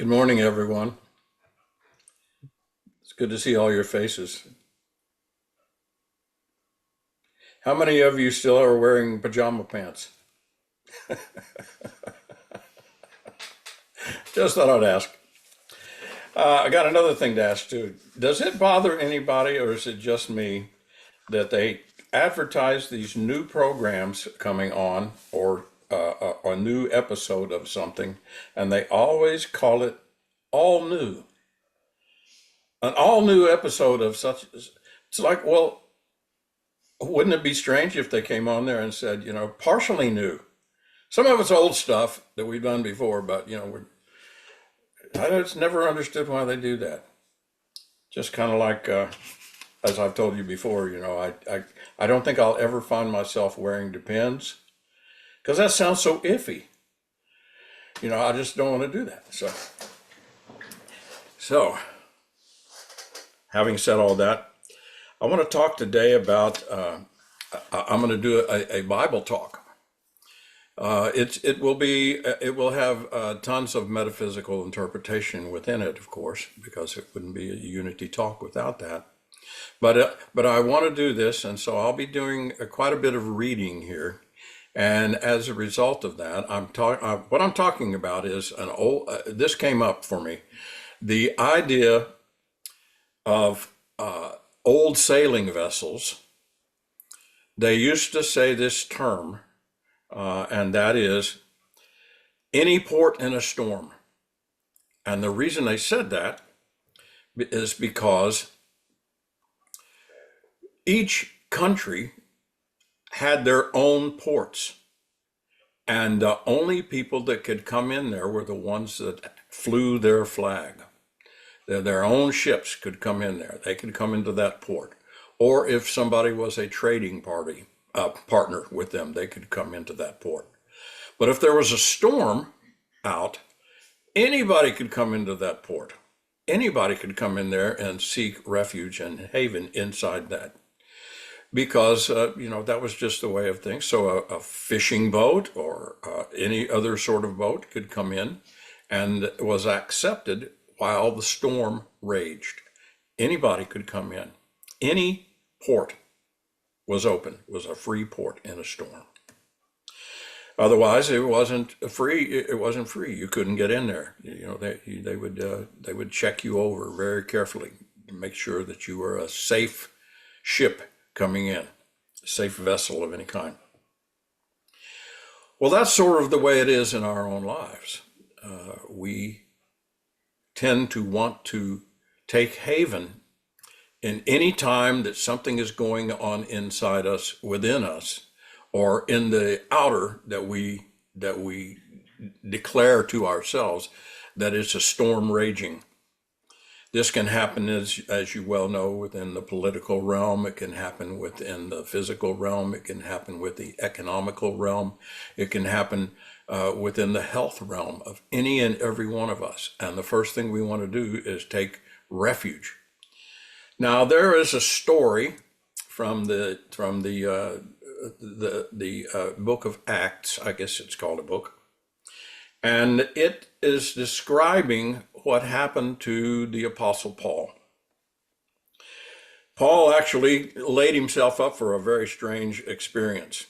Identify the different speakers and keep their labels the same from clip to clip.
Speaker 1: Good morning, everyone. It's good to see all your faces. How many of you still are wearing pajama pants? Just thought I'd ask. I got another thing to ask too. Does it bother anybody, or is it just me, that they advertise these new programs coming on, or a new episode of something, and they always call it all new? An all new episode of such. It's like, well, wouldn't it be strange if they came on there and said, partially new? Some of it's old stuff that we've done before, but I just never understood why they do that. Just kind of like, as I've told you before, I don't think I'll ever find myself wearing Depends because that sounds so iffy. I just don't want to do that. So, having said all that, I want to talk today about. I'm going to do a Bible talk. It will have tons of metaphysical interpretation within it, of course, because it wouldn't be a unity talk without that. But I want to do this, and so I'll be doing quite a bit of reading here. And as a result of that, what I'm talking about is an old. This came up for me, the idea of old sailing vessels. They used to say this term, and that is any port in a storm. And the reason they said that is because each country had their own ports, and the only people that could come in there were the ones that flew their flag. Their own ships could come in there. They could come into that port. Or if somebody was a trading partner with them, they could come into that port. But if there was a storm out, anybody could come into that port. Anybody could come in there and seek refuge and haven inside that. Because, that was just the way of things. So a fishing boat or any other sort of boat could come in and was accepted while the storm raged. Anybody could come in. Any port was open, was a free port in a storm. Otherwise, it wasn't free. It wasn't free. You couldn't get in there. They would check you over very carefully to make sure that you were a safe ship coming in, a safe vessel of any kind. Well, that's sort of the way it is in our own lives. We tend to want to take haven in any time that something is going on inside us, within us, or in the outer that we declare to ourselves that it's a storm raging. This can happen, as you well know, within the political realm. It can happen within the physical realm. It can happen with the economical realm. It can happen within the health realm of any and every one of us. And the first thing we want to do is take refuge. Now, there is a story from the book of Acts. I guess it's called a book. And it is describing what happened to the Apostle Paul. Paul actually laid himself up for a very strange experience.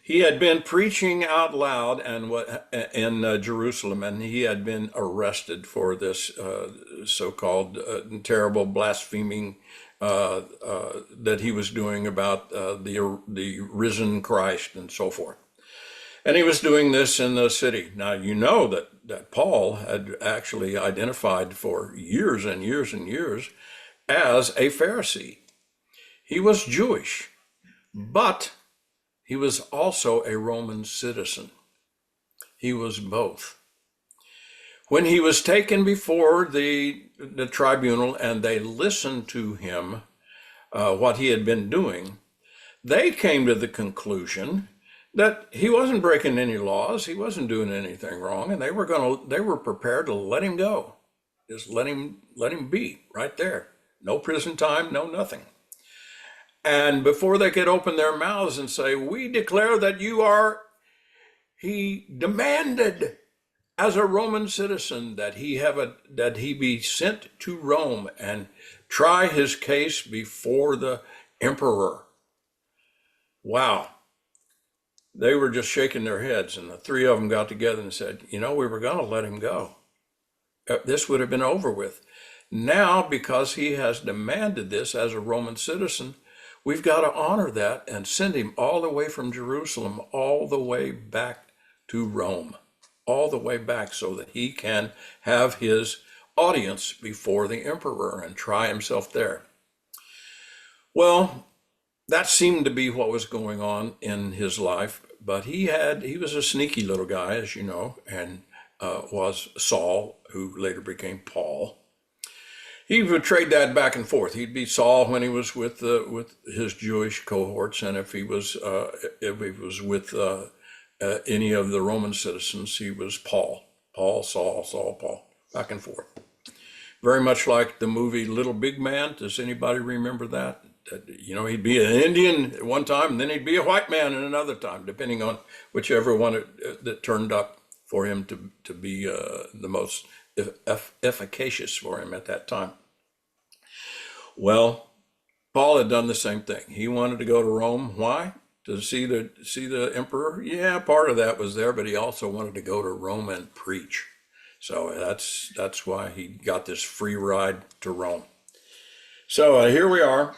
Speaker 1: He had been preaching out loud in Jerusalem, and he had been arrested for this so-called terrible blaspheming that he was doing about the risen Christ and so forth. And he was doing this in the city. Now, you know that Paul had actually identified for years and years and years as a Pharisee. He was Jewish, but he was also a Roman citizen. He was both. When he was taken before the tribunal and they listened to him, what he had been doing, they came to the conclusion that he wasn't breaking any laws, he wasn't doing anything wrong, and they were prepared to let him go. Just let him be right there. No prison time, no nothing. And before they could open their mouths and say, "We declare that you are," he demanded as a Roman citizen, that he be sent to Rome and try his case before the emperor. Wow. They were just shaking their heads, and the three of them got together and said, we were going to let him go. This would have been over with. Now, because he has demanded this as a Roman citizen, we've got to honor that and send him all the way from Jerusalem, all the way back to Rome, all the way back, so that he can have his audience before the emperor and try himself there. Well, that seemed to be what was going on in his life, but he was a sneaky little guy, as you know, and was Saul, who later became Paul. He would trade that back and forth. He'd be Saul when he was with his Jewish cohorts, and if he was with any of the Roman citizens, he was Paul. Paul, Saul, Saul, Paul, back and forth. Very much like the movie Little Big Man. Does anybody remember that? He'd be an Indian at one time, and then he'd be a white man at another time, depending on whichever one that turned up for him to be the most efficacious for him at that time. Well, Paul had done the same thing. He wanted to go to Rome. Why? To see the emperor? Yeah, part of that was there, but he also wanted to go to Rome and preach. So that's why he got this free ride to Rome. So here we are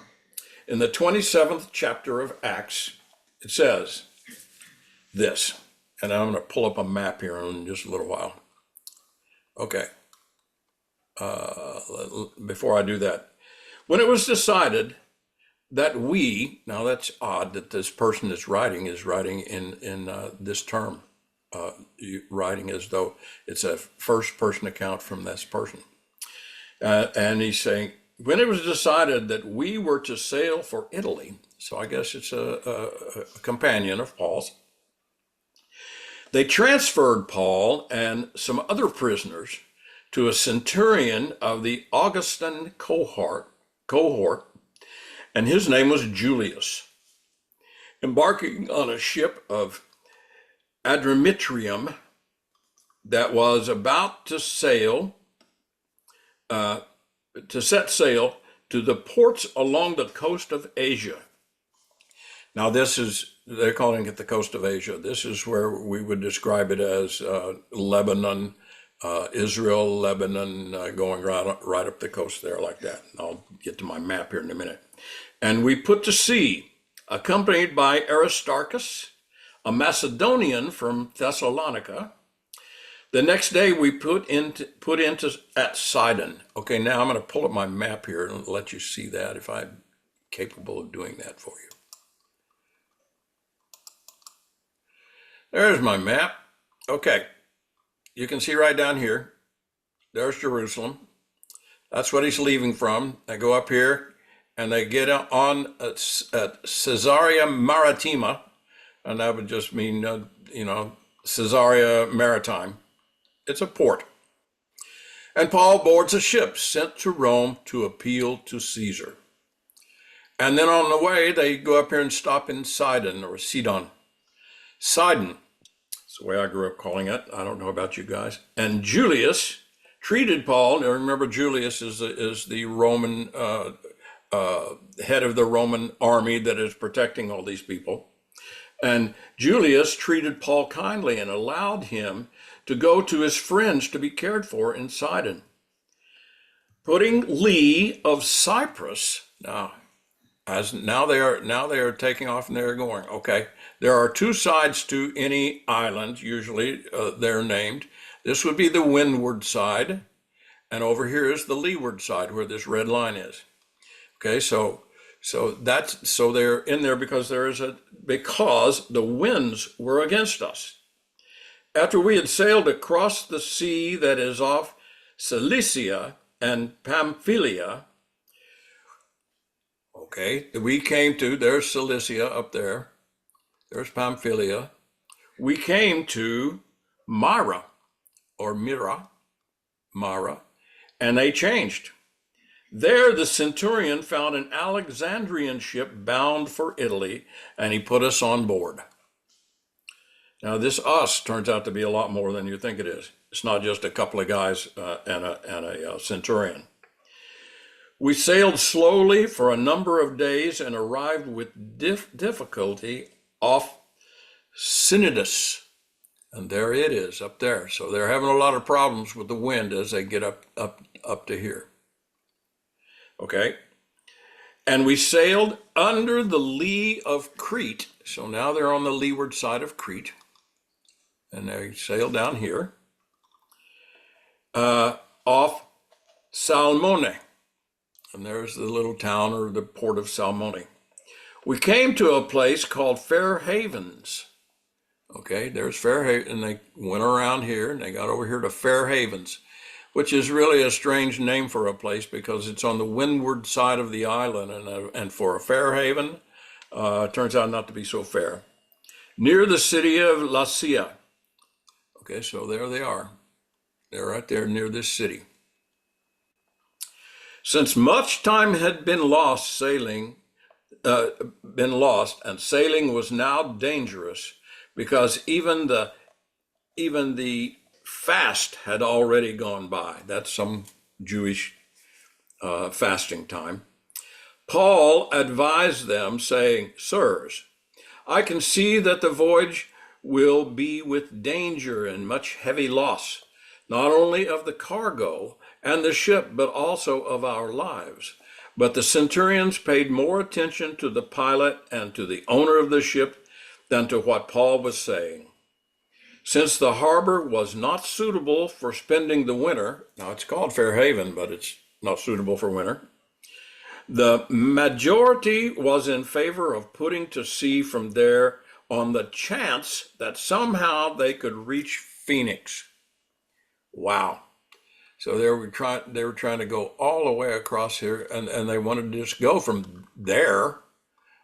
Speaker 1: in the 27th chapter of Acts. It says this, and I'm going to pull up a map here in just a little while. Okay. Before I do that, when it was decided that now that's odd that this person is writing in this term, writing as though it's a first person account from this person. And he's saying, when it was decided that we were to sail for Italy, so I guess it's a companion of Paul's, they transferred Paul and some other prisoners to a centurion of the Augustan cohort, and his name was Julius. Embarking on a ship of Adramyttium that was about to set sail to the ports along the coast of Asia. Now they're calling it the coast of Asia. This is where we would describe it as Lebanon, Israel, Lebanon, going right up the coast there like that. I'll get to my map here in a minute. And we put to sea, accompanied by Aristarchus, a Macedonian from Thessalonica. The next day we put into at Sidon. Okay, now I'm going to pull up my map here and let you see that if I'm capable of doing that for you. There's my map. Okay, you can see right down here, there's Jerusalem. That's what he's leaving from. They go up here and they get on at Caesarea Maritima, and that would just mean, Caesarea Maritime. It's a port. And Paul boards a ship sent to Rome to appeal to Caesar. And then on the way, they go up here and stop in Sidon or Sidon. Sidon, that's the way I grew up calling it. I don't know about you guys. And Julius treated Paul. Now remember, Julius is the Roman head of the Roman army that is protecting all these people. And Julius treated Paul kindly and allowed him to go to his friends to be cared for in Sidon. Putting Lee of Cyprus, now they are taking off and they're going, okay, there are two sides to any island, usually they're named. This would be the windward side, and over here is the leeward side where this red line is. Okay, so they're in there because because the winds were against us. After we had sailed across the sea that is off Cilicia and Pamphylia, okay, we came to, there's Cilicia up there, there's Pamphylia. We came to Myra, and they changed. There the centurion found an Alexandrian ship bound for Italy, and he put us on board. Now, this us turns out to be a lot more than you think it is. It's not just a couple of guys and a centurion. We sailed slowly for a number of days and arrived with difficulty off Cnidus. And there it is up there. So they're having a lot of problems with the wind as they get up to here. Okay. And we sailed under the lee of Crete. So now they're on the leeward side of Crete. And they sailed down here off Salmone. And there's the little town or the port of Salmone. We came to a place called Fair Havens. Okay, there's Fair Havens, and they went around here and they got over here to Fair Havens, which is really a strange name for a place because it's on the windward side of the island, and for a fair haven, turns out not to be so fair. Near the city of Lasea. Okay, so there they are. They're right there near this city. Since much time had been lost, and sailing was now dangerous, because even the fast had already gone by. That's some Jewish fasting time. Paul advised them, saying, "Sirs, I can see that the voyage will be with danger and much heavy loss, not only of the cargo and the ship, but also of our lives." But the centurions paid more attention to the pilot and to the owner of the ship than to what Paul was saying. Since the harbor was not suitable for spending the winter, now it's called Fair Haven, but it's not suitable for winter, the majority was in favor of putting to sea from there on the chance that somehow they could reach Phoenix. Wow. So they were trying to go all the way across here, and they wanted to just go from there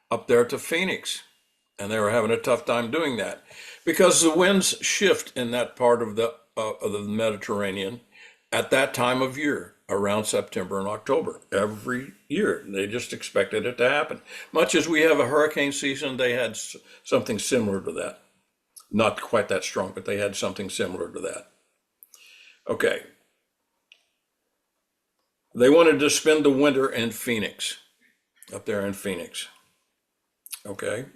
Speaker 1: up there to Phoenix. And they were having a tough time doing that because the winds shift in that part of the Mediterranean at that time of year, around September and October, every year. They just expected it to happen. Much as we have a hurricane season, they had something similar to that. Not quite that strong, but they had something similar to that. Okay. They wanted to spend the winter in Phoenix, up there in Phoenix. Okay.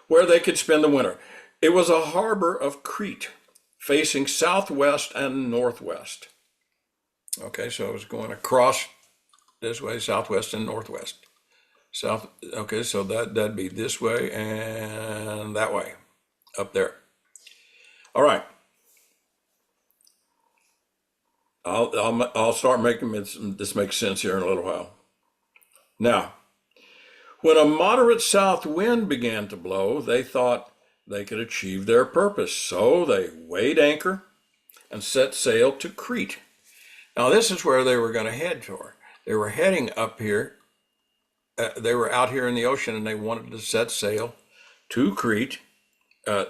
Speaker 1: Where they could spend the winter. It was a harbor of Crete, facing southwest and northwest. Okay, so it was going across this way, southwest and northwest. Okay, so that'd be this way and that way, up there. All right. I'll start making this make sense here in a little while. Now, when a moderate south wind began to blow, they thought they could achieve their purpose. So they weighed anchor and set sail to Crete. Now, this is where they were going to head for. They were heading up here. They were out here in the ocean, and they wanted to set sail to Crete,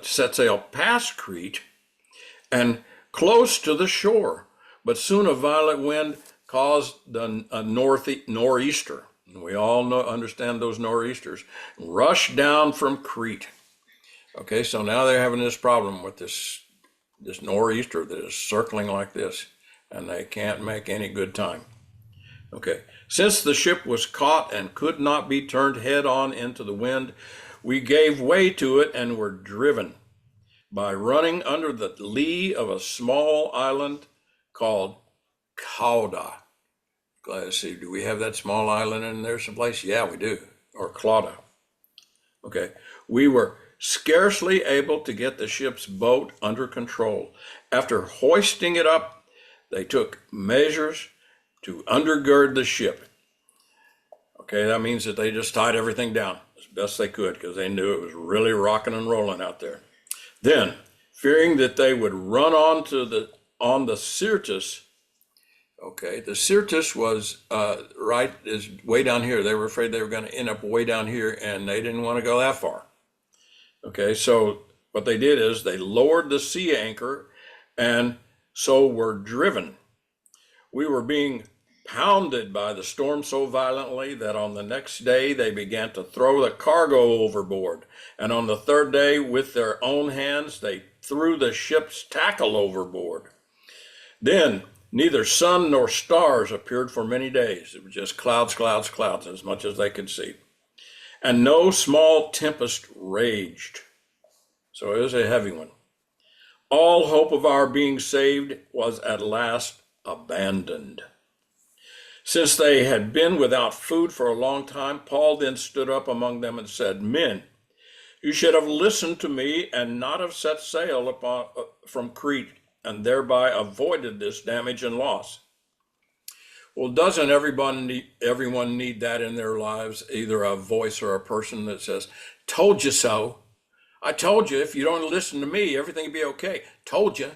Speaker 1: set sail past Crete, and close to the shore. But soon a violent wind caused a nor'easter. We all understand those nor'easters. Rush down from Crete. Okay, so now they're having this problem with this nor'easter that is circling like this, and they can't make any good time. Okay, since the ship was caught and could not be turned head on into the wind, we gave way to it and were driven by running under the lee of a small island called Cauda. Glad to see, do we have that small island in there someplace? Yeah, we do, or Clauda. Okay, we were scarcely able to get the ship's boat under control. After hoisting it up, they took measures to undergird the ship. Okay, that means that they just tied everything down as best they could because they knew it was really rocking and rolling out there. Then, fearing that they would run on the Syrtis. Okay, the Syrtis was is way down here. They were afraid they were going to end up way down here, and they didn't want to go that far. Okay, so what they did is they lowered the sea anchor, and so were driven. We were being pounded by the storm so violently that on the next day they began to throw the cargo overboard. And on the third day, with their own hands, they threw the ship's tackle overboard. Then neither sun nor stars appeared for many days. It was just clouds, clouds, clouds, as much as they could see. And no small tempest raged. So it was a heavy one. All hope of our being saved was at last abandoned. Since they had been without food for a long time, Paul then stood up among them and said, "Men, you should have listened to me and not have set sail from Crete, and thereby avoided this damage and loss." Well, doesn't everyone need that in their lives? Either a voice or a person that says, "Told you so. I told you if you don't listen to me, everything will be okay. Told you."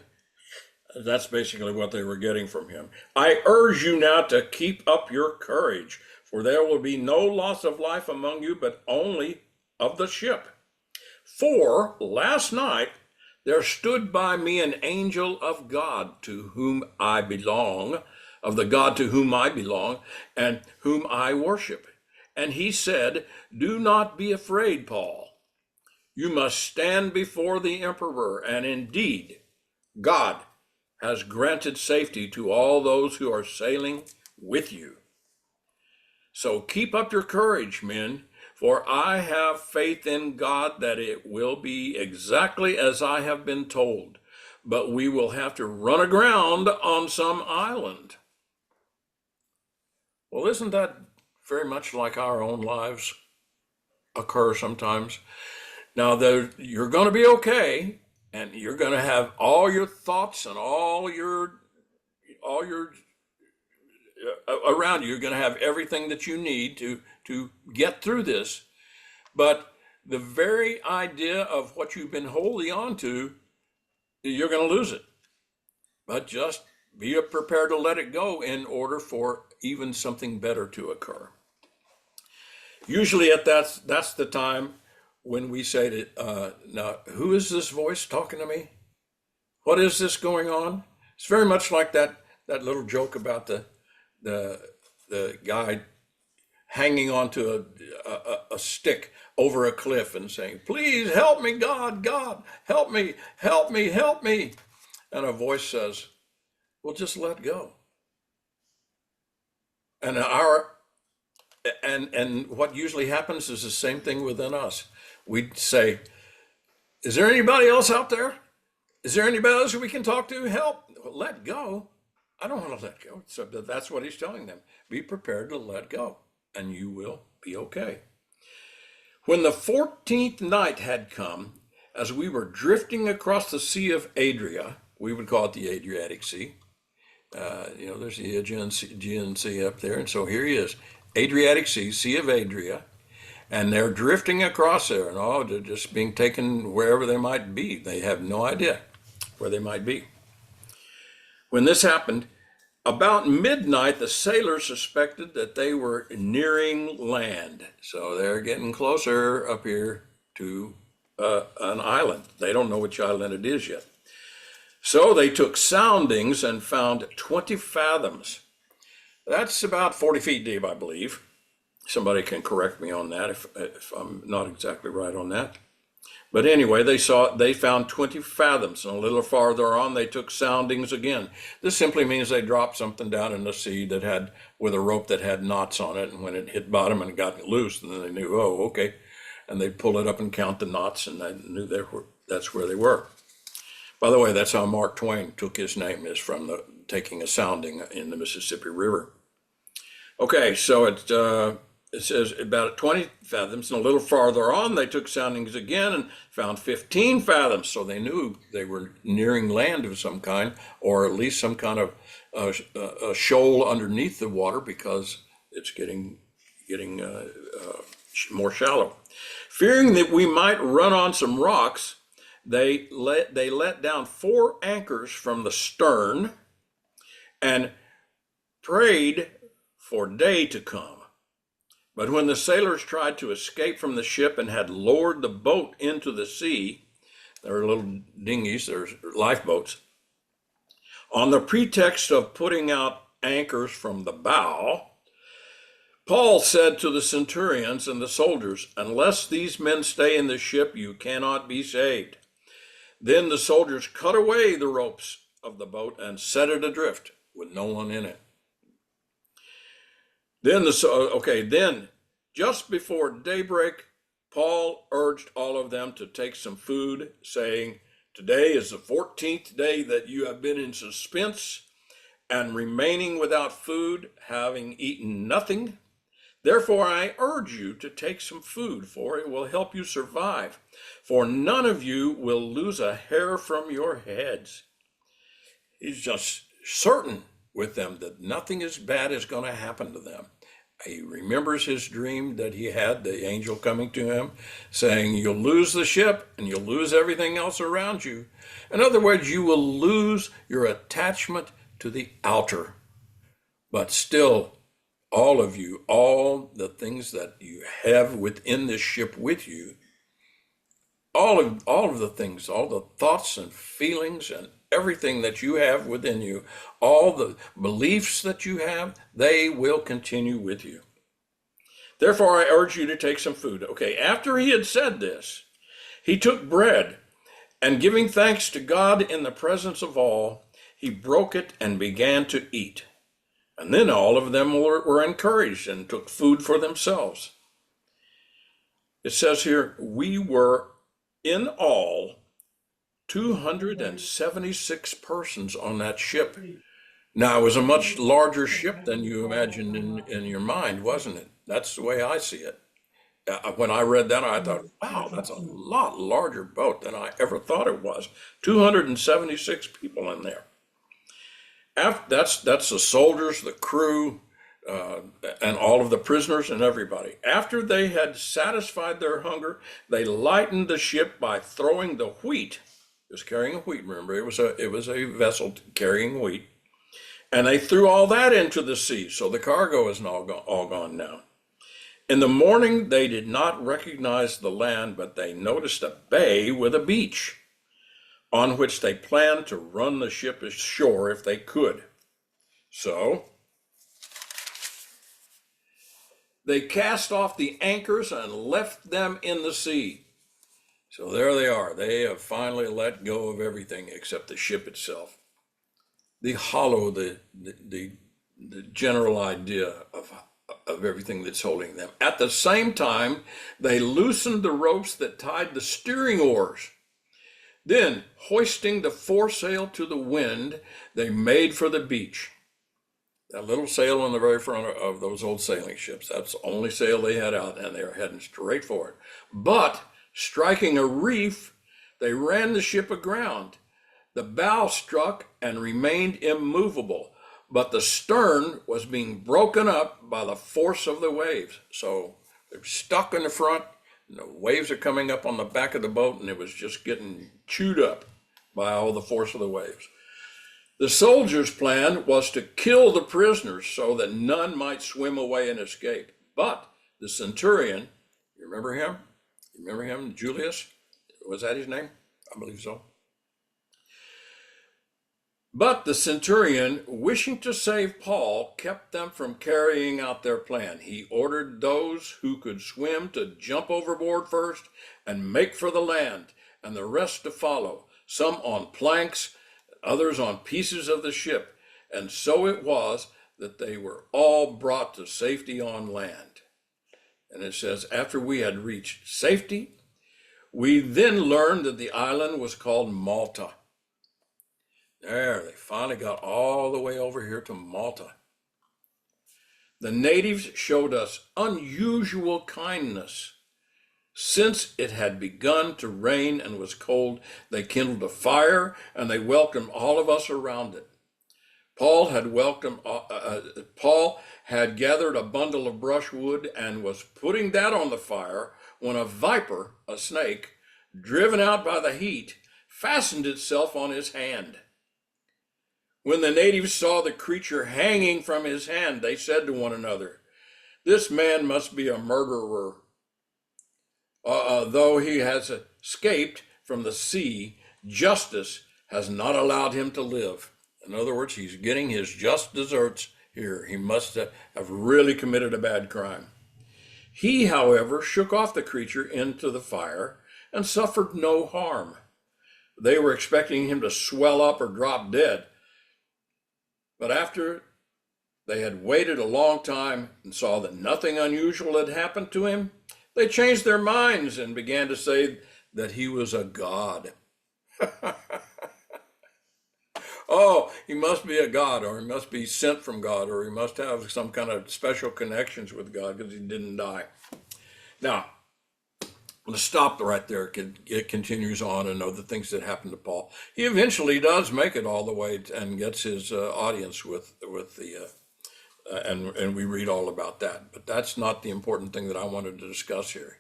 Speaker 1: That's basically what they were getting from him. "I urge you now to keep up your courage, for there will be no loss of life among you, but only of the ship. For last night there stood by me an angel of God to whom I belong, of the God to whom I belong, and whom I worship. And he said, 'Do not be afraid, Paul. You must stand before the emperor, and indeed, God has granted safety to all those who are sailing with you. So keep up your courage, men, for I have faith in God that it will be exactly as I have been told, but we will have to run aground on some island.'" Well, isn't that very much like our own lives occur sometimes? Now, you're going to be okay, and you're going to have all your thoughts and all your around you. You're going to have everything that you need to get through this. But the very idea of what you've been holding on to, you're going to lose it. But just be prepared to let it go in order for even something better to occur. Usually that's the time when we say to, "Now, who is this voice talking to me? What is this going on?" It's very much like that little joke about the guy hanging onto a stick over a cliff and saying, "Please help me, God, God, help me, help me, help me." And a voice says, "Well, just let go." And what usually happens is the same thing within us. We say, "Is there anybody else out there? Is there anybody else we can talk to? Help." Well, let go. I don't want to let go. So that's what he's telling them. Be prepared to let go, and you will be okay. When the 14th night had come, as we were drifting across the Sea of Adria, we would call it the Adriatic Sea. There's the Aegean Sea up there. And so here he is, Adriatic Sea, Sea of Adria. And they're drifting across there, and they're just being taken wherever they might be. They have no idea where they might be. When this happened, about midnight, the sailors suspected that they were nearing land. So they're getting closer up here to an island. They don't know which island it is yet. So they took soundings and found 20 fathoms. That's about 40 feet deep, I believe. Somebody can correct me on that if I'm not exactly right on that. But anyway, they found 20 fathoms, and a little farther on, they took soundings again. This simply means they dropped something down in the sea with a rope that had knots on it, and when it hit bottom and got loose, then they knew, oh, okay. And they'd pull it up and count the knots, and they knew that's where they were. By the way, that's how Mark Twain took his name, is from taking a sounding in the Mississippi River. Okay, so it says about 20 fathoms, and a little farther on, they took soundings again and found 15 fathoms. So they knew they were nearing land of some kind, or at least some kind of a shoal underneath the water, because it's getting more shallow. Fearing that we might run on some rocks, they let down 4 anchors from the stern and prayed for day to come. But when the sailors tried to escape from the ship and had lowered the boat into the sea, there were little dinghies, there's lifeboats, on the pretext of putting out anchors from the bow, Paul said to the centurions and the soldiers, "Unless these men stay in the ship, you cannot be saved." Then the soldiers cut away the ropes of the boat and set it adrift with no one in it. Then just before daybreak, Paul urged all of them to take some food, saying, "Today is the 14th day that you have been in suspense and remaining without food, having eaten nothing. Therefore, I urge you to take some food, for it will help you survive. For none of you will lose a hair from your heads." He's just certain with them that nothing as bad is going to happen to them. He remembers his dream that he had, the angel coming to him, saying, "You'll lose the ship and you'll lose everything else around you." In other words, you will lose your attachment to the outer. But still, all of you, all the things that you have within this ship with you, all of the things, all the thoughts and feelings and everything that you have within you, all the beliefs that you have, they will continue with you. Therefore, I urge you to take some food. Okay, after he had said this, he took bread, and giving thanks to God in the presence of all, he broke it and began to eat. And then all of them were encouraged and took food for themselves. It says here, we were in all 276 persons on that ship. Now, it was a much larger ship than you imagined in your mind, wasn't it? That's the way I see it. When I read that, I thought, wow, that's a lot larger boat than I ever thought it was. 276 people in there. That's the soldiers, the crew, and all of the prisoners and everybody. After they had satisfied their hunger, they lightened the ship by throwing the wheat. It was carrying wheat, remember, it was a vessel carrying wheat. And they threw all that into the sea, so the cargo is all gone now. In the morning, they did not recognize the land, but they noticed a bay with a beach, on which they planned to run the ship ashore if they could. So they cast off the anchors and left them in the sea. So there they are. They have finally let go of everything except the ship itself. The general idea of everything that's holding them. At the same time, they loosened the ropes that tied the steering oars. Then, hoisting the foresail to the wind, they made for the beach. That little sail on the very front of those old sailing ships, that's the only sail they had out, and they were heading straight for it. But, striking a reef, they ran the ship aground. The bow struck and remained immovable, but the stern was being broken up by the force of the waves. So they're stuck in the front, and the waves are coming up on the back of the boat, and it was just getting chewed up by all the force of the waves. The soldiers' plan was to kill the prisoners so that none might swim away and escape. But the centurion, you remember him? You remember him, Julius? Was that his name? I believe so. But the centurion, wishing to save Paul, kept them from carrying out their plan. He ordered those who could swim to jump overboard first and make for the land, and the rest to follow, some on planks, others on pieces of the ship. And so it was that they were all brought to safety on land. And it says, after we had reached safety, we then learned that the island was called Malta. There, they finally got all the way over here to Malta. The natives showed us unusual kindness. Since it had begun to rain and was cold, they kindled a fire and they welcomed all of us around it. Paul had gathered a bundle of brushwood and was putting that on the fire when a viper, a snake, driven out by the heat, fastened itself on his hand. When the natives saw the creature hanging from his hand, they said to one another, "This man must be a murderer. Though he has escaped from the sea, justice has not allowed him to live." In other words, he's getting his just deserts here. He must have really committed a bad crime. He, however, shook off the creature into the fire and suffered no harm. They were expecting him to swell up or drop dead. But after they had waited a long time and saw that nothing unusual had happened to him, they changed their minds and began to say that he was a god. Oh, he must be a god, or he must be sent from God, or he must have some kind of special connections with God because he didn't die. Now, let's stop right there. It continues on and other things that happen to Paul. He eventually does make it all the way and gets his audience with the and we read all about that. But that's not the important thing that I wanted to discuss here.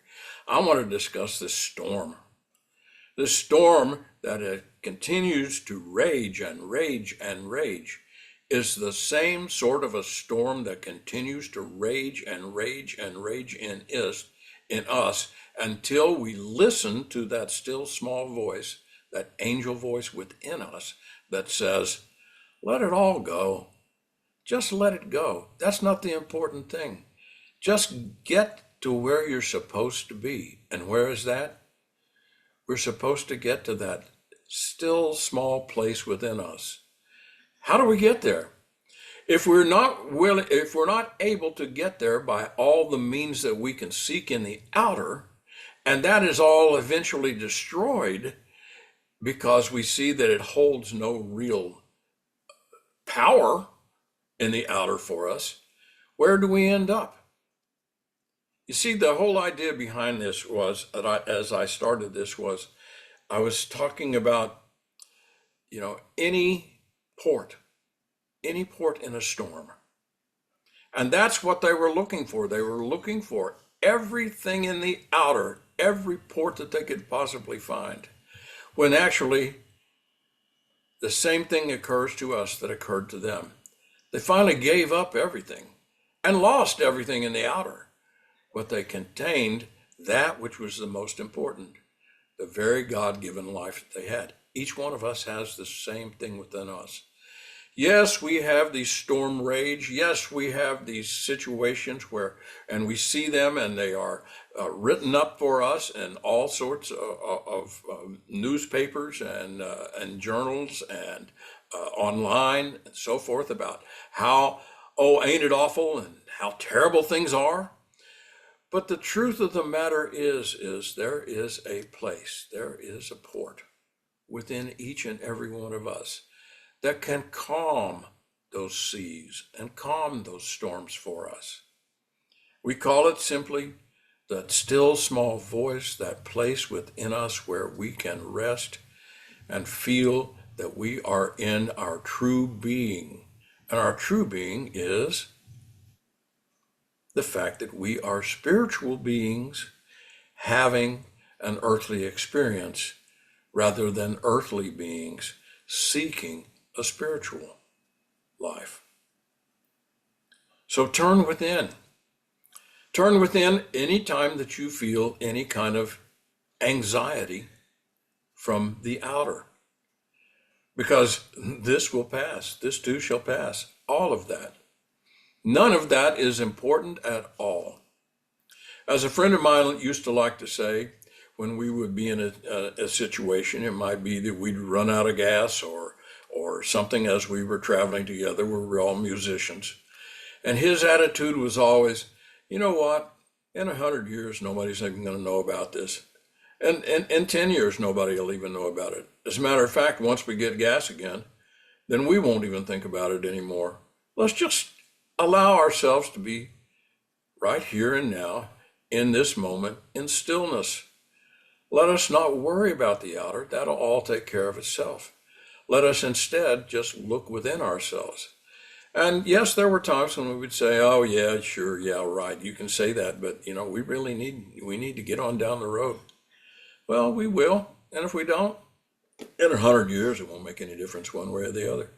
Speaker 1: I want to discuss this storm. This storm that continues to rage and rage and rage is the same sort of a storm that continues to rage and rage and rage in us until we listen to that still small voice, that angel voice within us that says, let it all go. Just let it go. That's not the important thing. Just get to where you're supposed to be. And where is that? We're supposed to get to that still small place within us. How do we get there? If we're not able to get there by all the means that we can seek in the outer, and that is all eventually destroyed because we see that it holds no real power in the outer for us, where do we end up? You see, the whole idea behind this was, as I started this, was I was talking about, any port in a storm. And that's what they were looking for. They were looking for everything in the outer, every port that they could possibly find, when actually the same thing occurs to us that occurred to them. They finally gave up everything and lost everything in the outer. But they contained that which was the most important, the very God-given life that they had. Each one of us has the same thing within us. Yes, we have these storm rage. Yes, we have these situations and we see them and they are written up for us in all sorts of newspapers and journals and online and so forth about how, oh, ain't it awful and how terrible things are. But the truth of the matter is there is a place, there is a port within each and every one of us that can calm those seas and calm those storms for us. We call it simply that still small voice, that place within us where we can rest and feel that we are in our true being. And our true being is the fact that we are spiritual beings having an earthly experience rather than earthly beings seeking a spiritual life. So turn within. Turn within any time that you feel any kind of anxiety from the outer. Because this will pass. This too shall pass. All of that. None of that is important at all. As a friend of mine used to like to say, when we would be in a situation, it might be that we'd run out of gas or something as we were traveling together. We were all musicians. And his attitude was always, you know what? In 100 years, nobody's even going to know about this. And in 10 years, nobody will even know about it. As a matter of fact, once we get gas again, then we won't even think about it anymore. Let's just allow ourselves to be right here and now in this moment in stillness. Let us not worry about the outer. That'll all take care of itself. Let us instead just look within ourselves. And yes, there were times when we would say, oh yeah, sure, yeah, right, you can say that, but we really need to get on down the road. Well, we will, and if we don't, in 100 years, it won't make any difference one way or the other.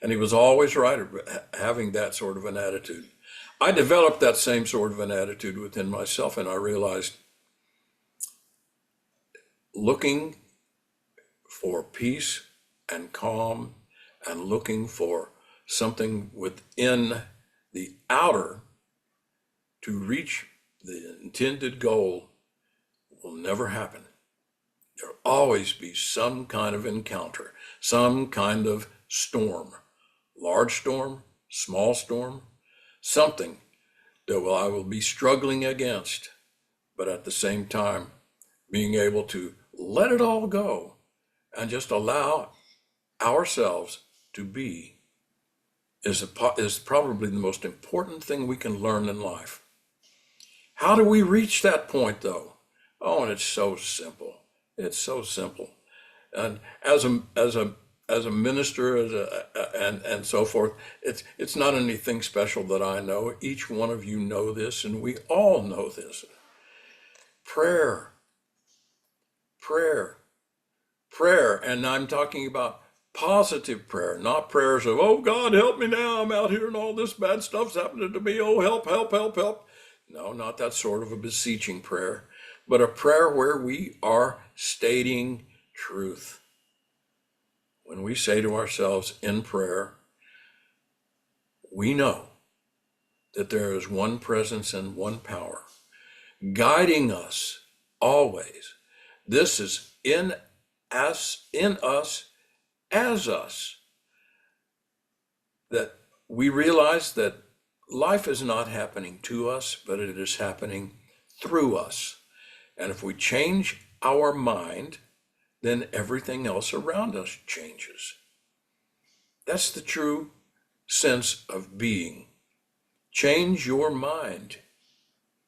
Speaker 1: And he was always right at having that sort of an attitude. I developed that same sort of an attitude within myself, and I realized looking for peace and calm and looking for something within the outer to reach the intended goal will never happen. There'll always be some kind of encounter, some kind of storm, large storm, small storm, something that I will be struggling against, but at the same time, being able to let it all go and just allow ourselves to be is probably the most important thing we can learn in life. How do we reach that point, though? Oh, and it's so simple. It's so simple. And as a minister, and so forth, it's not anything special that I know. Each one of you know this, and we all know this. Prayer, prayer, prayer, and I'm talking about positive prayer, not prayers of, oh God, help me now, I'm out here and all this bad stuff's happening to me, oh help, help, help, help. No, not that sort of a beseeching prayer, but a prayer where we are stating truth. When we say to ourselves in prayer, we know that there is one presence and one power guiding us always. This is in us, as us, that we realize that life is not happening to us, but it is happening through us. And if we change our mind, then everything else around us changes. That's the true sense of being. Change your mind.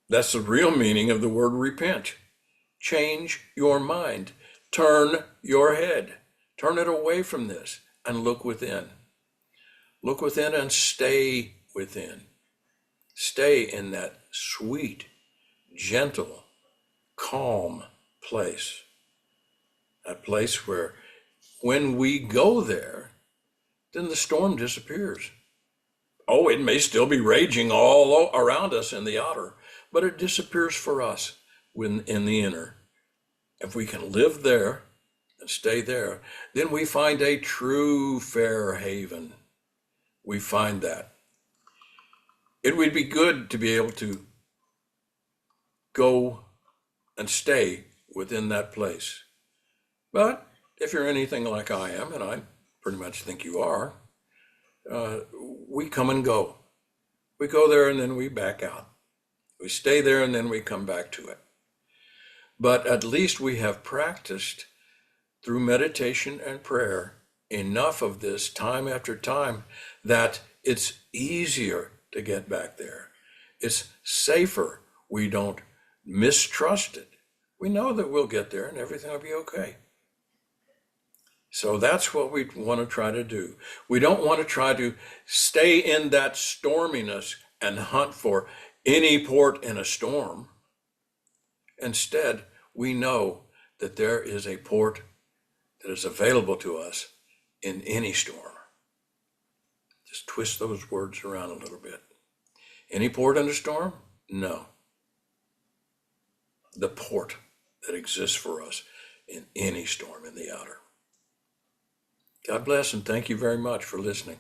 Speaker 1: That's the real meaning of the word repent. Change your mind. Turn your head. Turn it away from this and look within. Look within and stay within. Stay in that sweet, gentle, calm place. That place where when we go there, then the storm disappears. Oh, it may still be raging all around us in the outer, but it disappears for us in the inner. If we can live there and stay there, then we find a true fair haven. We find that. It would be good to be able to go and stay within that place. But if you're anything like I am, and I pretty much think you are, we come and go. We go there and then we back out. We stay there and then we come back to it. But at least we have practiced through meditation and prayer enough of this time after time that it's easier to get back there. It's safer. We don't mistrust it. We know that we'll get there and everything will be okay. So that's what we want to try to do. We don't want to try to stay in that storminess and hunt for any port in a storm. Instead, we know that there is a port that is available to us in any storm. Just twist those words around a little bit. Any port in a storm? No. The port that exists for us in any storm in the outer. God bless and thank you very much for listening.